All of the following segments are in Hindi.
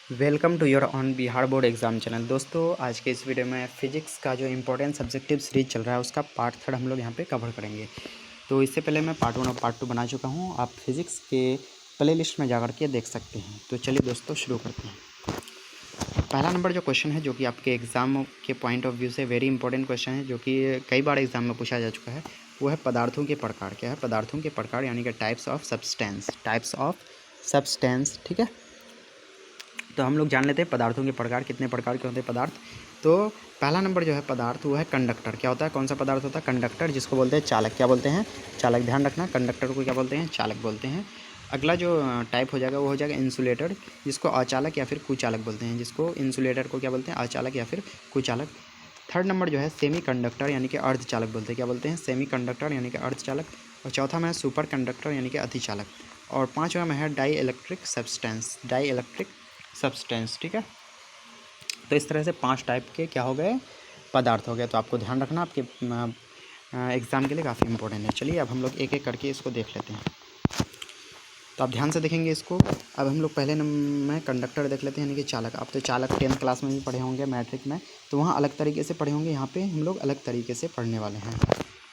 Welcome to your on Bihar board exam channel. दोस्तों, आज के इस वीडियो में फिजिक्स का जो इम्पोर्टेंट सब्जेक्टिव सीरीज चल रहा है उसका पार्ट 3 हम लोग यहाँ पे कवर करेंगे। तो इससे पहले मैं पार्ट 1 और पार्ट 2 बना चुका हूँ, आप फिज़िक्स के प्लेलिस्ट में जाकर के देख सकते हैं। तो चलिए दोस्तों शुरू करते हैं। पहला नंबर जो क्वेश्चन है, जो कि आपके एग्ज़ाम के पॉइंट ऑफ व्यू से वेरी इंपॉर्टेंट क्वेश्चन है, जो कि कई बार एग्ज़ाम में पूछा जा चुका है, वो है पदार्थों के प्रकार। क्या है? पदार्थों के प्रकार, यानी कि टाइप्स ऑफ सब्सटेंस। ठीक है, तो हम लोग जान लेते हैं पदार्थों के प्रकार, कितने प्रकार के होते हैं पदार्थ। तो पहला नंबर जो है पदार्थ, वो है कंडक्टर। क्या होता है? कौन सा पदार्थ होता है? कंडक्टर, जिसको बोलते हैं चालक। क्या बोलते हैं? चालक। ध्यान रखना, कंडक्टर को क्या बोलते हैं? चालक बोलते हैं। अगला जो टाइप हो जाएगा वो हो जाएगा इंसुलेटर, जिसको अचालक या फिर कुचालक बोलते हैं। जिसको इंसुलेटर को क्या बोलते हैं? अचालक या फिर कुचालक। थर्ड नंबर जो है सेमी कंडक्टर, यानी कि अर्धचालक बोलते हैं। क्या बोलते हैं? सेमी कंडक्टर यानी कि अर्धचालक। और चौथा में है सुपर कंडक्टर, यानी कि अतिचालक। और पाँचवा में है डाई इलेक्ट्रिक सब्सटेंस। ठीक है, तो इस तरह से 5 टाइप के क्या हो गए? पदार्थ हो गए। तो आपको ध्यान रखना, आपके एग्ज़ाम के लिए काफ़ी इंपॉर्टेंट है। चलिए अब हम लोग एक एक करके इसको देख लेते हैं। तो आप ध्यान से देखेंगे इसको। अब हम लोग पहले नंबर में कंडक्टर देख लेते हैं, यानी कि चालक। आप तो चालक 10th क्लास में भी पढ़े होंगे, मैट्रिक में, तो वहाँ अलग तरीके से पढ़े होंगे। यहाँ पे हम लोग अलग तरीके से पढ़ने वाले हैं।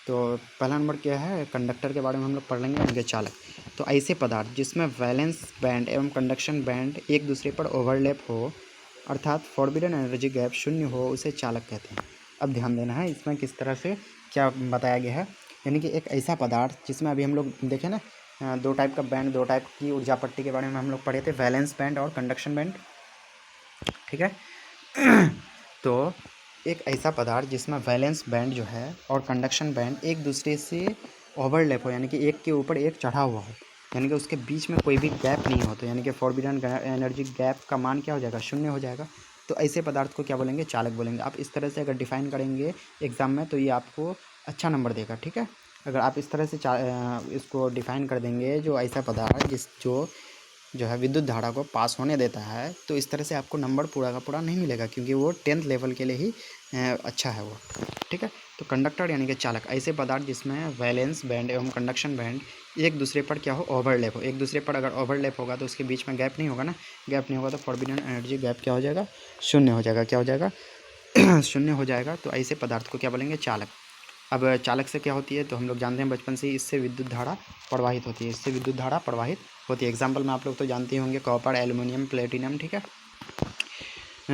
तो पहला नंबर क्या है? कंडक्टर के बारे में हम लोग पढ़ लेंगे, यानी कि चालक। तो ऐसे पदार्थ जिसमें वैलेंस बैंड एवं कंडक्शन बैंड एक दूसरे पर ओवरलैप हो, अर्थात फॉरबिडन एनर्जी गैप शून्य हो, उसे चालक कहते हैं। अब ध्यान देना है इसमें किस तरह से क्या बताया गया है। यानी कि एक ऐसा पदार्थ जिसमें अभी हम लोग देखें ना, दो टाइप का बैंड, दो टाइप की ऊर्जा पट्टी के बारे में हम लोग पढ़े थे, वैलेंस बैंड और कंडक्शन बैंड। ठीक है, तो एक ऐसा पदार्थ जिसमें वैलेंस बैंड जो है और कंडक्शन बैंड एक दूसरे से ओवरलैप हो, यानी कि एक के ऊपर एक चढ़ा हुआ हो, यानी कि उसके बीच में कोई भी गैप नहीं हो, तो यानी कि फॉरबिडन एनर्जी गैप का मान क्या हो जाएगा? शून्य हो जाएगा। तो ऐसे पदार्थ को क्या बोलेंगे? चालक बोलेंगे। आप इस तरह से अगर डिफाइन करेंगे एग्ज़ाम में तो ये आपको अच्छा नंबर देगा। ठीक है, अगर आप इस तरह से इसको डिफाइन कर देंगे, जो ऐसा पदार्थ जो है विद्युत धारा को पास होने देता है, तो इस तरह से आपको नंबर पूरा का पूरा नहीं मिलेगा, क्योंकि वो 10th लेवल के लिए ही अच्छा है वो। ठीक है, तो कंडक्टर यानी कि चालक, ऐसे पदार्थ जिसमें वैलेंस बैंड एवं कंडक्शन बैंड एक दूसरे पर क्या हो? ओवरलैप हो। एक दूसरे पर अगर ओवरलैप होगा तो उसके बीच में गैप नहीं होगा ना, गैप नहीं होगा तो फॉरबिडन एनर्जी गैप क्या हो जाएगा? शून्य हो जाएगा। क्या हो जाएगा? शून्य हो जाएगा। तो ऐसे पदार्थ को क्या बोलेंगे? चालक। अब चालक से क्या होती है? तो हम लोग जानते हैं बचपन से ही, इससे विद्युत धारा प्रवाहित होती है। इससे विद्युत धारा प्रवाहित होती है। एग्जाम्पल में आप लोग तो जानते ही होंगे, कॉपर, एल्युमिनियम, प्लेटिनम। ठीक है,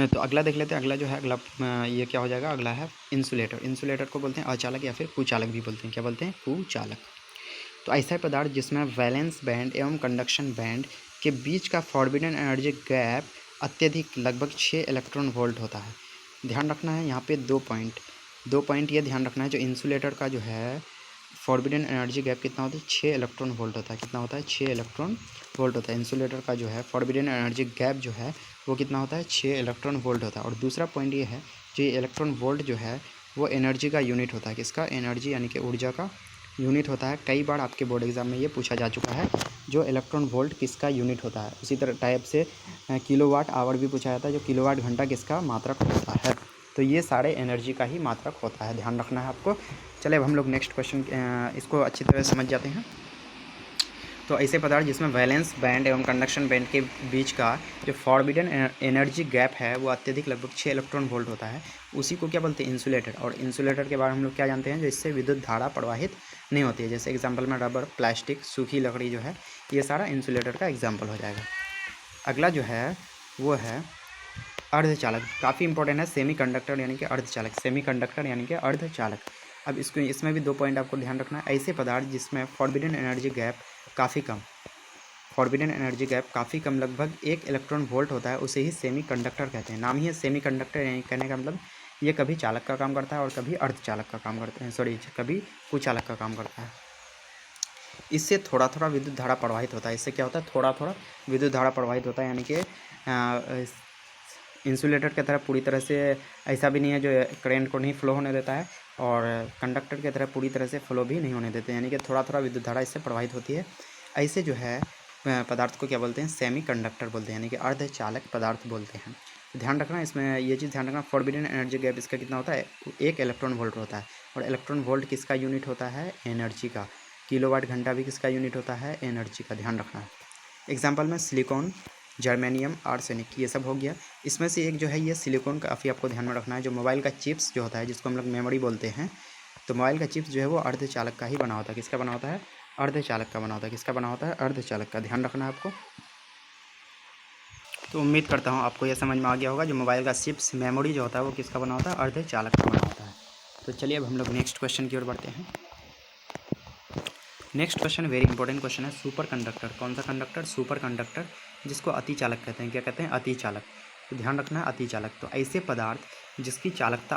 तो अगला देख लेते हैं। अगला जो है, ये क्या हो जाएगा? अगला है इंसुलेटर। इंसुलेटर को बोलते हैं अचालक या फिर कुचालक भी बोलते हैं। क्या बोलते हैं? कुचालक। तो ऐसा पदार्थ जिसमें वैलेंस बैंड एवं कंडक्शन बैंड के बीच का फॉरबिडन एनर्जी गैप अत्यधिक, लगभग 6 इलेक्ट्रॉन वोल्ट होता है। ध्यान रखना है यहाँ पे दो पॉइंट ये ध्यान रखना है। जो इंसुलेटर का जो है फॉरबिडन एनर्जी गैप कितना होता है? 6 इलेक्ट्रॉन वोल्ट होता है। कितना होता है? 6 इलेक्ट्रॉन वोल्ट होता है। इंसुलेटर का जो है फॉरबिडन एनर्जी गैप जो है वो कितना होता है? 6 इलेक्ट्रॉन वोल्ट होता है। और दूसरा पॉइंट ये है, जो इलेक्ट्रॉन वोल्ट जो है वो एनर्जी का यूनिट होता है। किसका? एनर्जी यानी कि ऊर्जा का यूनिट होता है। कई बार आपके बोर्ड एग्जाम में ये पूछा जा चुका है, जो इलेक्ट्रॉन वोल्ट किसका यूनिट होता है। उसी तरह टाइप से किलोवाट आवर भी पूछा जाता है, जो किलोवाट घंटा किसका मात्रक होता है। तो ये सारे एनर्जी का ही मात्रक होता है, ध्यान रखना है आपको। चले अब हम लोग नेक्स्ट क्वेश्चन इसको अच्छी तरह समझ जाते हैं। तो ऐसे पदार्थ जिसमें वैलेंस बैंड एवं कंडक्शन बैंड के बीच का जो फॉरबिडन एनर्जी गैप है वो अत्यधिक, लगभग 6 इलेक्ट्रॉन वोल्ट होता है, उसी को क्या बोलते हैं? इंसुलेटर। और इंसुलेटर के बारे में हम लोग क्या जानते हैं? जो इससे विद्युत धारा प्रवाहित नहीं होती है। जैसे एग्जाम्पल में रबर, प्लास्टिक, सूखी लकड़ी जो है, ये सारा इंसुलेटर का एग्जाम्पल हो जाएगा। अगला जो है वो है अर्धचालक। काफ़ी इंपॉर्टेंट है, सेमी कंडक्टर यानी कि अर्धचालक। सेमी कंडक्टर यानी कि अर्धचालक। अब इसमें भी 2 पॉइंट आपको ध्यान रखना है। ऐसे पदार्थ जिसमें फॉरबिडन एनर्जी गैप काफ़ी कम, लगभग 1 इलेक्ट्रॉन वोल्ट होता है, उसे ही सेमी कंडक्टर कहते हैं। नाम ही है सेमी कंडक्टर, यानी कहने का मतलब ये कभी चालक का काम करता है और कभी अर्धचालक का काम करता है, कभी कुचालक का काम करता है। इससे थोड़ा थोड़ा विद्युत धारा प्रवाहित होता है। इससे क्या होता है? थोड़ा थोड़ा विद्युत धारा प्रवाहित होता है, यानी कि इंसुलेटर की तरह पूरी तरह से ऐसा भी नहीं है जो करंट को नहीं फ्लो होने देता है, और कंडक्टर की तरह पूरी तरह से फ्लो भी नहीं होने देते, यानी कि थोड़ा थोड़ा विद्युत धारा इससे प्रवाहित होती है। ऐसे जो है पदार्थ को क्या बोलते हैं? सेमी कंडक्टर बोलते हैं, यानी कि अर्धचालक पदार्थ बोलते हैं। ध्यान रखना इसमें, ये चीज़ ध्यान रखना, फॉरबिडन एनर्जी गैप इसका कितना होता है? 1 इलेक्ट्रॉन वोल्ट होता है। और इलेक्ट्रॉन वोल्ट किसका यूनिट होता है? एनर्जी का। किलोवाट घंटा भी किसका यूनिट होता है? एनर्जी का। ध्यान रखना है। एग्जाम्पल में सिलिकॉन, जर्मेनियम, आर्सेनिक, ये सब हो गया। इसमें से एक जो है ये सिलिकॉन, काफ़ी आपको ध्यान में रखना है। जो मोबाइल का चिप्स जो होता है, जिसको हम लोग मेमोरी बोलते हैं, तो मोबाइल का चिप्स जो है वो अर्धचालक का ही बना होता है। किसका बना होता है? अर्धचालक का बना होता है। किसका बना होता है? अर्धचालक का। ध्यान रखना है आपको। तो उम्मीद करता हूँ आपको यह समझ में आ गया होगा। जो मोबाइल का चिप्स मेमोरी जो होता है वो किसका बना होता है? अर्धचालक का बना होता है। तो चलिए अब हम लोग नेक्स्ट क्वेश्चन की ओर बढ़ते हैं। Next question very important question है। सुपर कंडक्टर, कौन सा कंडक्टर? सुपर कंडक्टर, जिसको अतिचालक कहते हैं। क्या कहते हैं? अतिचालक। तो ध्यान रखना है, अतिचालक। तो ऐसे पदार्थ जिसकी चालकता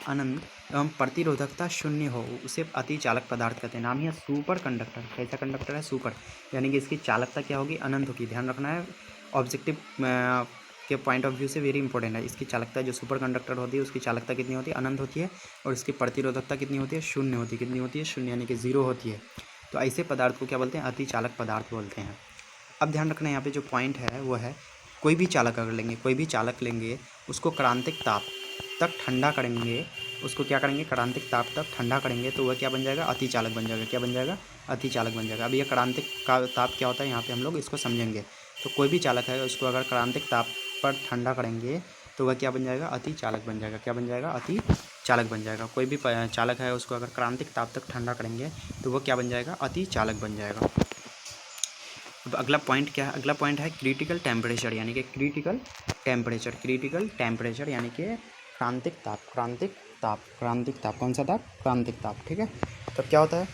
अनंत एवं प्रतिरोधकता शून्य हो, उसे अतिचालक पदार्थ कहते हैं। नाम ही है सुपर कंडक्टर। कैसा कंडक्टर है? सुपर, यानी कि इसकी चालकता क्या होगी? अनंत होगी। ध्यान रखना है, ऑब्जेक्टिव के पॉइंट ऑफ व्यू से वेरी इंपॉर्टेंट है। इसकी चालकता, जो सुपर कंडक्टर होती है उसकी चालकता कितनी होती है? अनंत होती है। और इसकी प्रतिरोधकता कितनी होती है? शून्य होती है। कितनी होती है? शून्य, यानी कि 0 होती है। तो ऐसे पदार्थ को क्या बोलते हैं? अतिचालक पदार्थ बोलते हैं। अब ध्यान रखना, यहाँ पे जो पॉइंट है वो है, कोई भी चालक अगर लेंगे, कोई भी चालक लेंगे, उसको क्रांतिक ताप तक ठंडा करेंगे, उसको क्या करेंगे? क्रांतिक ताप तक ठंडा करेंगे, तो वह क्या बन जाएगा? अतिचालक बन जाएगा। क्या बन जाएगा? अतिचालक बन जाएगा। अब ये क्रांतिक का ताप क्या होता है, यहाँ पे हम लोग इसको समझेंगे। तो कोई भी चालक है, उसको अगर क्रांतिक ताप पर ठंडा करेंगे तो वह क्या बन जाएगा? अतिचालक बन जाएगा। क्या बन जाएगा? अतिचालक बन जाएगा। कोई भी चालक है, उसको अगर क्रांतिक ताप तक ठंडा करेंगे तो वह क्या बन जाएगा? अतिचालक बन जाएगा। अब अगला पॉइंट क्या है? अगला पॉइंट है क्रिटिकल टेम्परेचर, यानी कि क्रिटिकल टेम्परेचर यानी कि क्रांतिक ताप। कौन सा ताप? क्रांतिक ताप। ठीक है। तब क्या होता है?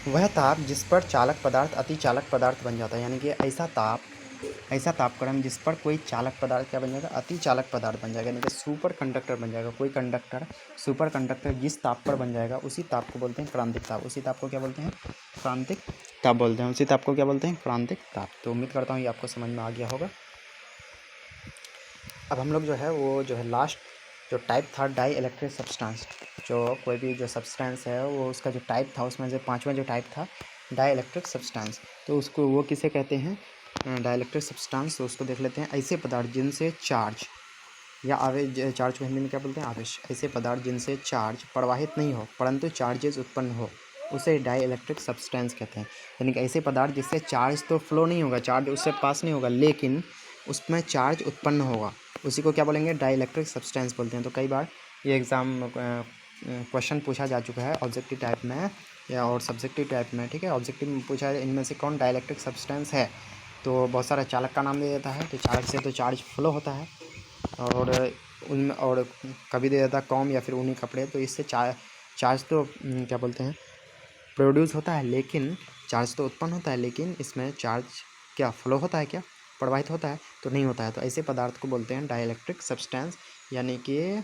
वह ताप जिस पर चालक पदार्थ अतिचालक पदार्थ बन जाता है, यानी कि ऐसा तापक्रम जिस पर कोई चालक पदार्थ क्या बन जाएगा? अतिचालक पदार्थ बन जाएगा, यानी कि सुपर कंडक्टर बन जाएगा। कोई कंडक्टर, सुपर कंडक्टर जिस ताप पर बन जाएगा, उसी ताप को बोलते हैं क्रांतिक ताप। उसी ताप को क्या बोलते हैं? क्रांतिक ताप बोलते हैं। उसी ताप को क्या बोलते हैं? क्रांतिक ताप। तो उम्मीद करता हूँ ये आपको समझ में आ गया होगा। अब हम लोग जो है वो जो है लास्ट जो टाइप था डाई इलेक्ट्रिक सब्सटेंस, जो कोई भी जो सब्सटेंस है वो उसका जो टाइप था, उसमें से 5वां जो टाइप था डाई इलेक्ट्रिक सब्सटेंस, तो उसको वो किसे कहते हैं? Dielectric substance. तो उसको देख लेते हैं। ऐसे पदार्थ जिनसे चार्ज या आवेश, चार्ज को हिंदी में क्या बोलते हैं? आवेश। ऐसे पदार्थ जिनसे चार्ज प्रवाहित नहीं हो परंतु चार्जेस उत्पन्न हो, उसे डाई इलेक्ट्रिक सब्सटेंस कहते हैं। यानी कि ऐसे पदार्थ जिससे चार्ज तो फ्लो नहीं होगा, चार्ज उससे पास नहीं होगा, लेकिन उसमें चार्ज उत्पन्न होगा, उसी को क्या बोलेंगे? डाई इलेक्ट्रिक सब्सटेंस बोलते हैं। तो कई बार ये एग्ज़ाम क्वेश्चन पूछा जा चुका है ऑब्जेक्टिव टाइप में या और सब्जेक्टिव टाइप में। ठीक है। ऑब्जेक्टिव में पूछा है इनमें से कौन डाई इलेक्ट्रिक सब्सटेंस है, तो बहुत सारा चालक का नाम दे देता है। तो चालक से तो चार्ज फ्लो होता है, और उनमें और कभी दे देता है कॉम या फिर ऊनी कपड़े। तो इससे चार्ज तो क्या बोलते हैं? प्रोड्यूस होता है, लेकिन चार्ज तो उत्पन्न होता है, लेकिन इसमें चार्ज क्या फ्लो होता है? क्या प्रवाहित होता है? तो नहीं होता है। तो ऐसे पदार्थ को बोलते हैं डाइलेक्ट्रिक सब्सटेंस, यानी कि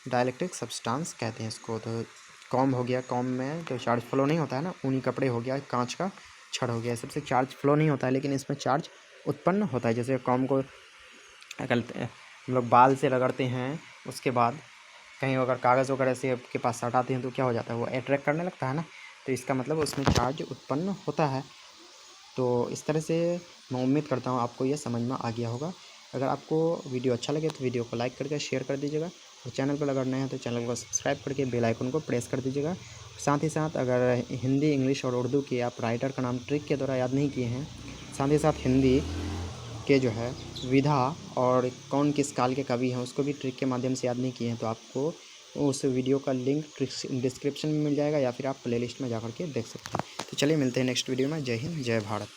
डाइलेक्ट्रिक सब्सटेंस कहते हैं इसको। तो कॉम हो गया, कॉम में तो चार्ज फ्लो नहीं होता है ना। ऊनी कपड़े हो गया, कांच का छड़ हो गया, सबसे चार्ज फ्लो नहीं होता है, लेकिन इसमें चार्ज उत्पन्न होता है। जैसे कॉम को हम लोग बाल से रगड़ते हैं, उसके बाद कहीं अगर कागज़ वगैरह से के पास सटाते हैं तो क्या हो जाता है? वो अट्रैक्ट करने लगता है ना। तो इसका मतलब उसमें चार्ज उत्पन्न होता है। तो इस तरह से मैं उम्मीद करता हूँ आपको ये समझ में आ गया होगा। अगर आपको वीडियो अच्छा लगे तो वीडियो को लाइक करके शेयर कर दीजिएगा, और चैनल पर अगर नए हैं तो चैनल को सब्सक्राइब करके बेल आइकन को प्रेस कर दीजिएगा। साथ ही साथ अगर हिंदी, इंग्लिश और उर्दू की आप राइटर का नाम ट्रिक के द्वारा याद नहीं किए हैं, साथ ही साथ हिंदी के जो है विधा और कौन किस काल के कवि हैं उसको भी ट्रिक के माध्यम से याद नहीं किए हैं, तो आपको उस वीडियो का लिंक डिस्क्रिप्शन में मिल जाएगा, या फिर आप प्लेलिस्ट में जा कर के देख सकते हैं। तो चलिए मिलते हैं नेक्स्ट वीडियो में। जय हिंद, जय भारत।